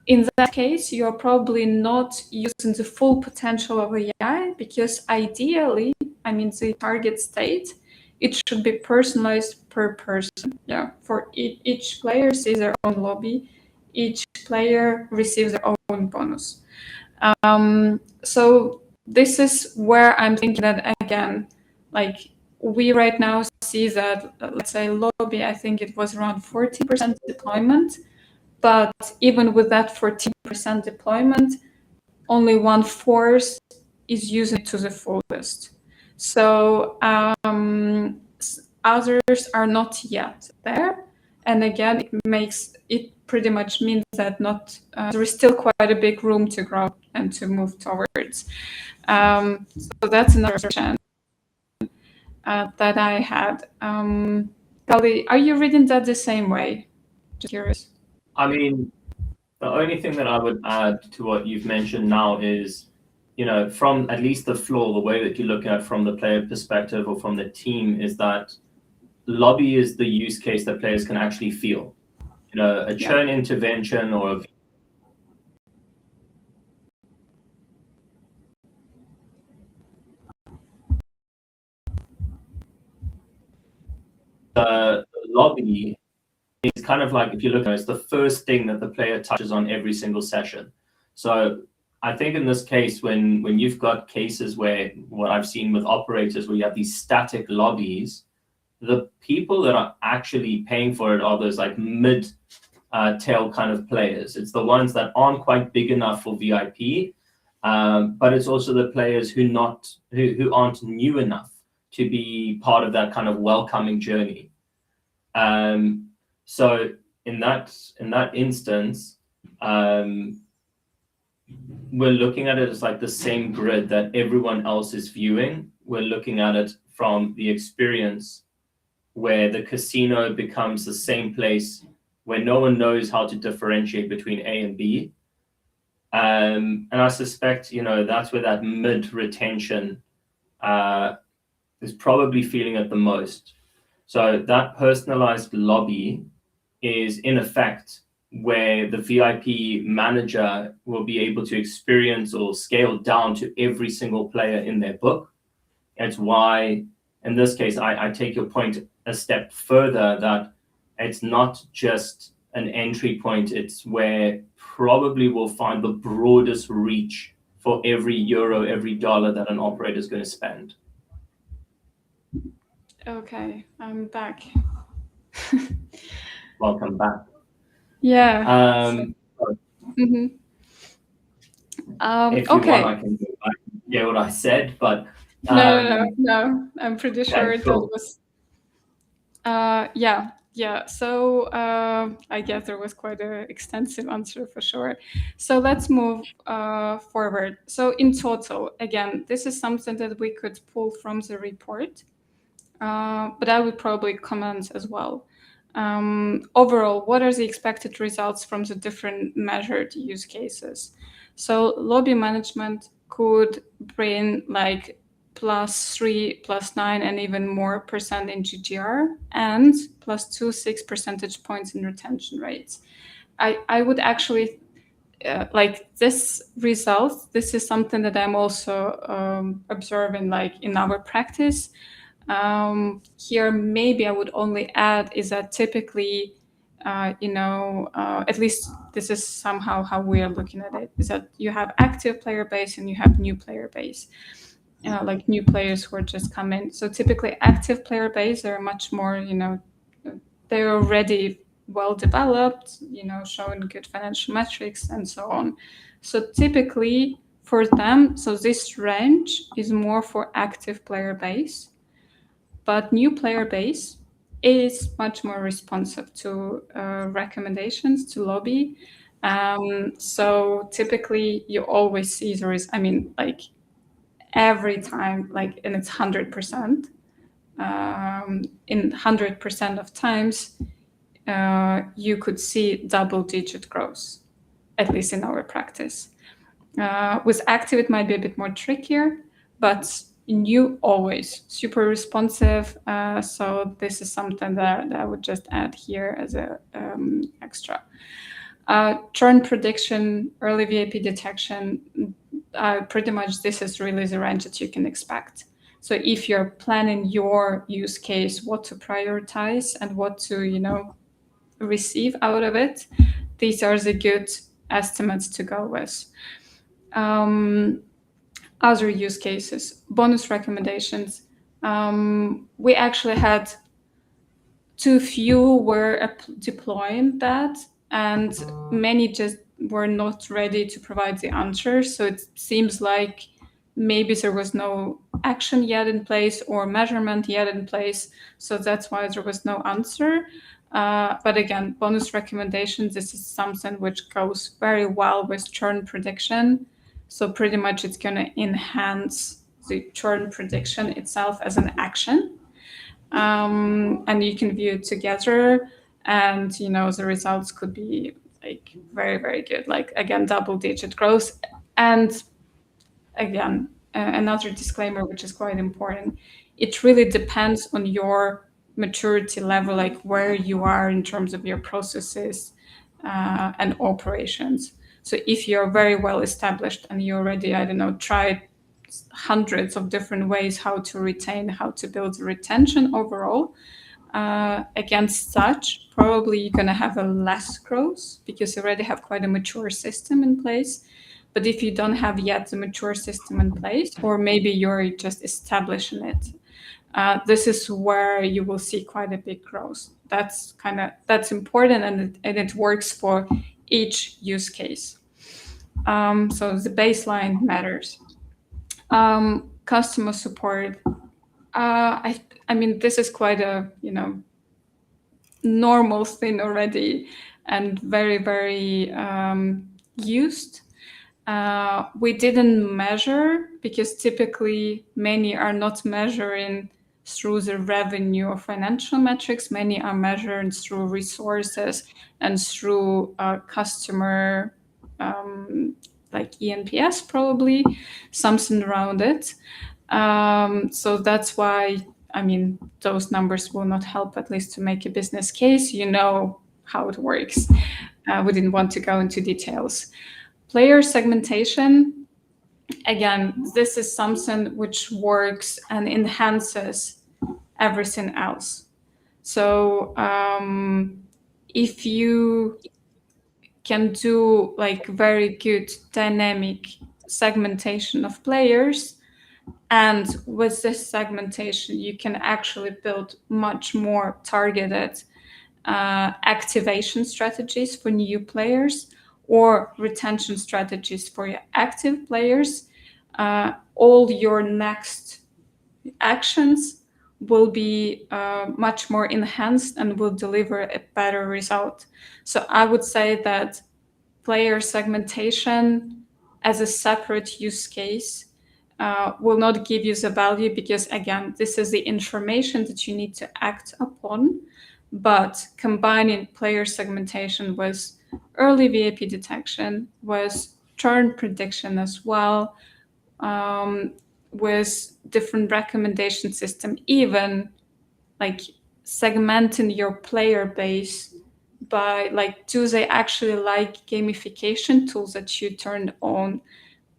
in that case, you're probably not using the full potential of AI because ideally, the target state, it should be personalized per person. For each player sees their own lobby, each player receives their own bonus. So this is where I'm thinking that, again, like we right now see that, let's say lobby, I think it was around 40% deployment, but even with that 40% deployment, only 1/4 is using it to the fullest. So others are not yet there. And again, it pretty much means that there is still quite a big room to grow and to move towards. So that's another question that I had. Gali, are you reading that the same way? Just curious. I mean, the only thing that I would add to what you've mentioned now is, from at least the floor, the way that you look at from the player perspective or from the team is that lobby is the use case that players can actually feel. A churn intervention or the lobby is kind of like, if you look at it, it's the first thing that the player touches on every single session. So I think in this case, when you've got cases where what I've seen with operators where you have these static lobbies, the people that are actually paying for it are those like mid tail kind of players. It's the ones that aren't quite big enough for VIP, but it's also the players who aren't new enough to be part of that kind of welcoming journey. So in that instance, we're looking at it as like the same grid that everyone else is viewing. We're looking at it from the experience where the casino becomes the same place where no one knows how to differentiate between A and B. And I suspect, that's where that mid retention is probably feeling it the most. So that personalized lobby is in effect where the VIP manager will be able to experience or scale down to every single player in their book. It's why, in this case, I take your point a step further, that it's not just an entry point, it's where probably we'll find the broadest reach for every euro, every dollar that an operator is going to spend. Okay, I'm back. Welcome back. Yeah. If you want, I can get what I said, but no. I'm pretty sure okay, cool. that was. Yeah. So I guess there was quite an extensive answer for sure. So let's move forward. So in total, again, this is something that we could pull from the report, but I would probably comment as well. Overall, what are the expected results from the different measured use cases? So lobby management could bring like +3, +9, and even more % in GGR, and +2.6 percentage points in retention rates. I would actually like this result. This is something that I'm also observing like in our practice. Here, maybe I would only add is that typically, at least this is somehow how we are looking at it, is that you have active player base and you have new player base, like new players who are just coming. So typically active player base are much more, they're already well developed, showing good financial metrics and so on. So typically for them, so this range is more for active player base. But new player base is much more responsive to recommendations to lobby. So typically you always see there is, like every time, like, and it's 100%. In 100% of times, you could see double-digit growth, at least in our practice. With active, it might be a bit more trickier, but new always super responsive. So this is something that I would just add here as a extra. Churn prediction, early VIP detection, pretty much this is really the range that you can expect. So if you're planning your use case, what to prioritize and what to, receive out of it, these are the good estimates to go with. Other use cases, bonus recommendations. We actually had too few were deploying that, and many just were not ready to provide the answers. So it seems like maybe there was no action yet in place or measurement yet in place. So that's why there was no answer. But again, bonus recommendations, this is something which goes very well with churn prediction. So pretty much it's going to enhance the churn prediction itself as an action. And you can view it together, and the results could be like very, very good, like again, double-digit growth. And again, another disclaimer, which is quite important, it really depends on your maturity level, like where you are in terms of your processes and operations. So if you're very well established and you already, I don't know, tried hundreds of different ways how to retain, how to build retention overall, against such, probably you're going to have a less growth because you already have quite a mature system in place. But if you don't have yet the mature system in place, or maybe you're just establishing it, this is where you will see quite a big growth. That's important, and it works for each use case. So the baseline matters. Customer support. I mean, this is quite a normal thing already, and very, very used. We didn't measure because typically many are not measuring through the revenue or financial metrics. Many are measured through resources and through customer, like ENPS, probably something around it. So that's why, I mean, those numbers will not help, at least to make a business case. You know how it works. We didn't want to go into details. Player segmentation, again, this is something which works and enhances everything else. So if you can do like very good dynamic segmentation of players, and with this segmentation, you can actually build much more targeted activation strategies for new players or retention strategies for your active players. All your next actions will be much more enhanced and will deliver a better result. So I would say that player segmentation as a separate use case will not give you the value, because again, this is the information that you need to act upon. But combining player segmentation with early VIP detection, with churn prediction as well, with different recommendation system, even like segmenting your player base by like, do they actually like gamification tools that you turned on?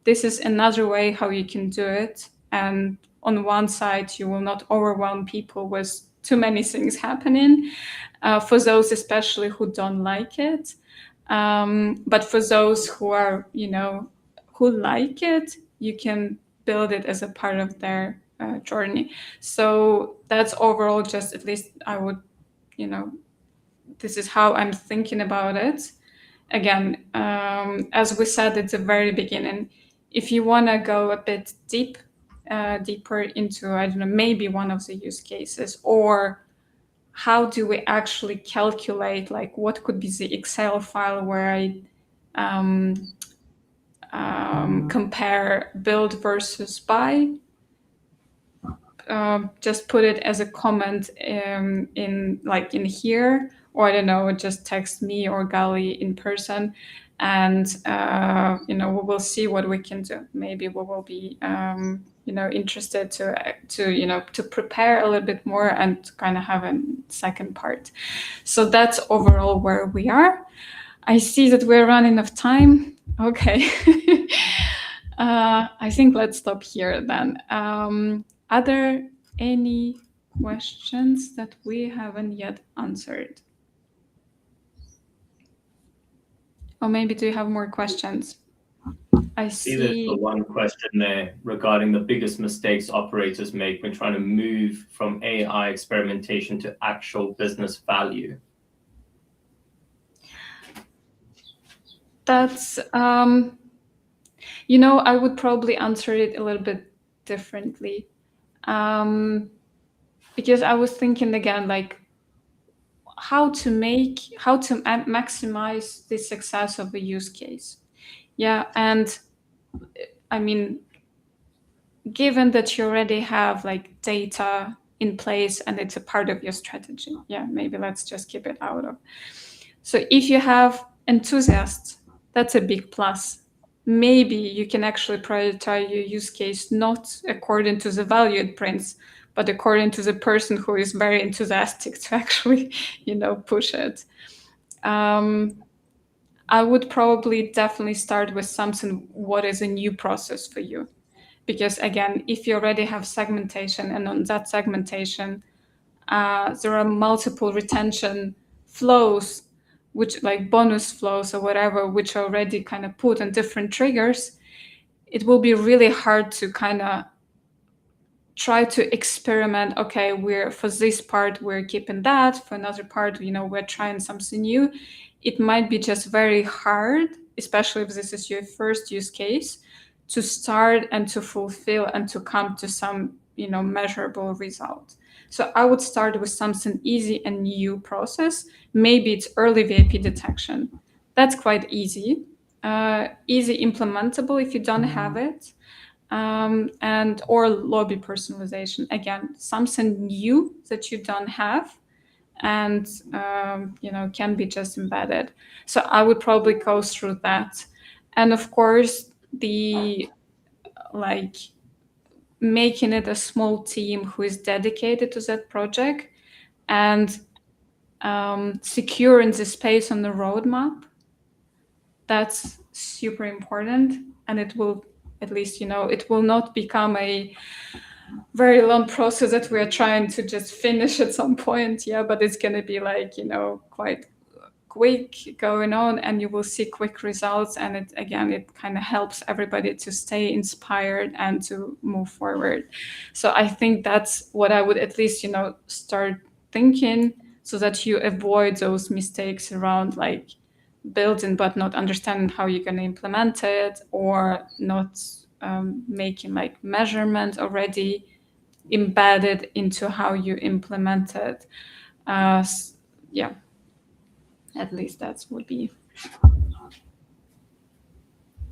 This is another way how you can do it. And on one side, you will not overwhelm people with too many things happening, for those especially who don't like it. But for those who are, who like it, you can build it as a part of their journey. So that's overall, just at least I would, this is how I'm thinking about it. Again, as we said at the very beginning, if you want to go a bit deeper into, I don't know, maybe one of the use cases, or how do we actually calculate, like what could be the Excel file where I compare build versus buy, just put it as a comment in here, or I don't know, just text me or Gali in person, and we will see what we can do. Maybe we will be interested to prepare a little bit more and kind of have a second part. So that's overall where we are. I see that we're running out of time. Okay. I think let's stop here then. Are there any questions that we haven't yet answered? Or maybe do you have more questions? I See, there's the see. one question there regarding the biggest mistakes operators make when trying to move from AI experimentation to actual business value. That's, I would probably answer it a little bit differently. Because I was thinking again, like how to maximize the success of a use case. Yeah. And I mean, given that you already have like data in place and it's a part of your strategy, yeah, maybe let's just keep it out of. So if you have enthusiasts, that's a big plus. Maybe you can actually prioritize your use case not according to the value it prints, but according to the person who is very enthusiastic to actually, push it. I would probably definitely start with something, what is a new process for you? Because again, if you already have segmentation and on that segmentation, there are multiple retention flows, which like bonus flows or whatever, which are already kind of put on different triggers, it will be really hard to kind of try to experiment. Okay, for this part we're keeping that, for another part we're trying something new. It might be just very hard, especially if this is your first use case, to start and to fulfill and to come to some measurable result. So I would start with something easy and new process. Maybe it's early VIP detection. That's quite easy, easy implementable if you don't have it. And or lobby personalization, again, something new that you don't have and can be just embedded. So I would probably go through that. And of course, the like making it a small team who is dedicated to that project and securing the space on the roadmap. That's super important, and it will, at least it will not become a very long process that we are trying to just finish at some point. Yeah, but it's going to be like quite quick going on, and you will see quick results, and it kind of helps everybody to stay inspired and to move forward. So I think that's what I would at least start thinking, so that you avoid those mistakes around like building but not understanding how you're going to implement it, or not making like measurement already embedded into how you implement it. Yeah, at least that would be. I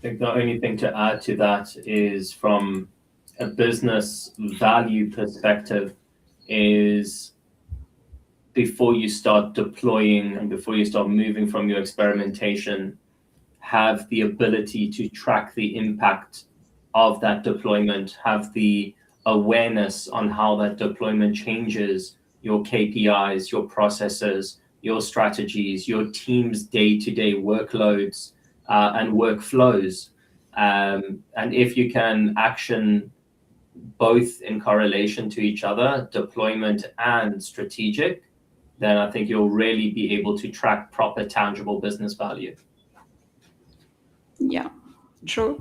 think the only thing to add to that is, from a business value perspective, is before you start deploying and before you start moving from your experimentation, have the ability to track the impact of that deployment, have the awareness on how that deployment changes your KPIs, your processes, your strategies, your team's day-to-day workloads and workflows. And if you can action both in correlation to each other, deployment and strategic, then I think you'll really be able to track proper, tangible business value. Yeah, true.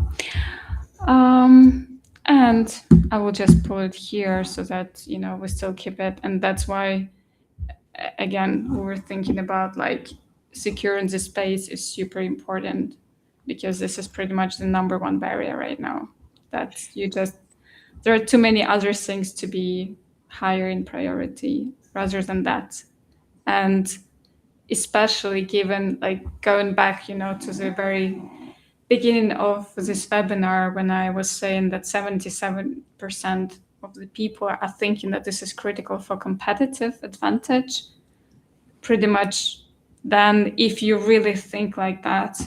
And I will just pull it here so that we still keep it. And that's why, again, we were thinking about like securing the space is super important, because this is pretty much the number one barrier right now. That there are too many other things to be higher in priority rather than that. And especially given, like, going back to the very beginning of this webinar, when I was saying that 77% of the people are thinking that this is critical for competitive advantage, pretty much, then if you really think like that,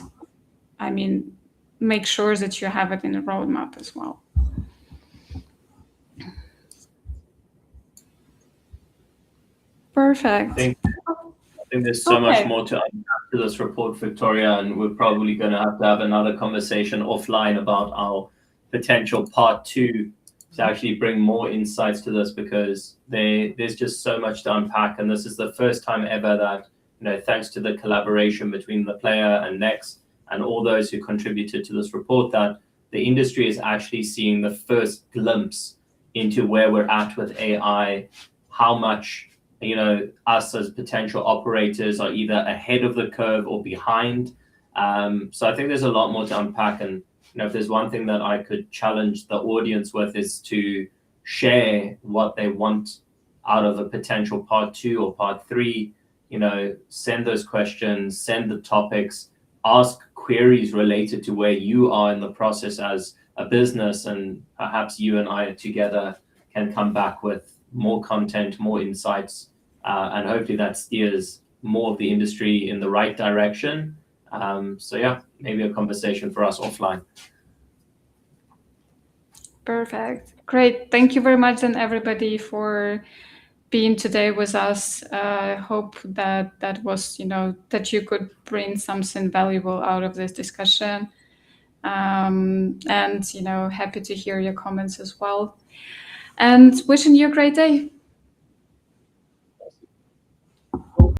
I mean, make sure that you have it in a roadmap as well. Perfect. I think there's so much more to unpack to this report, Viktoriia, and we're probably going to have another conversation offline about our potential part 2 to actually bring more insights to this, because there's just so much to unpack. And this is the first time ever that, thanks to the collaboration between the player and Next and all those who contributed to this report, that the industry is actually seeing the first glimpse into where we're at with AI, how much, you know, us as potential operators are either ahead of the curve or behind. So I think there's a lot more to unpack. And, you know, if there's one thing that I could challenge the audience with is to share what they want out of a potential part 2 or part 3. You know, send those questions, send the topics, ask queries related to where you are in the process as a business, and perhaps you and I together can come back with more content, more insights, and hopefully that steers more of the industry in the right direction. So yeah, maybe a conversation for us offline. Perfect. Great. Thank you very much, and everybody, for being today with us. I hope that that was, you know, that you could bring something valuable out of this discussion. And, you know, happy to hear your comments as well. And wishing you a great day.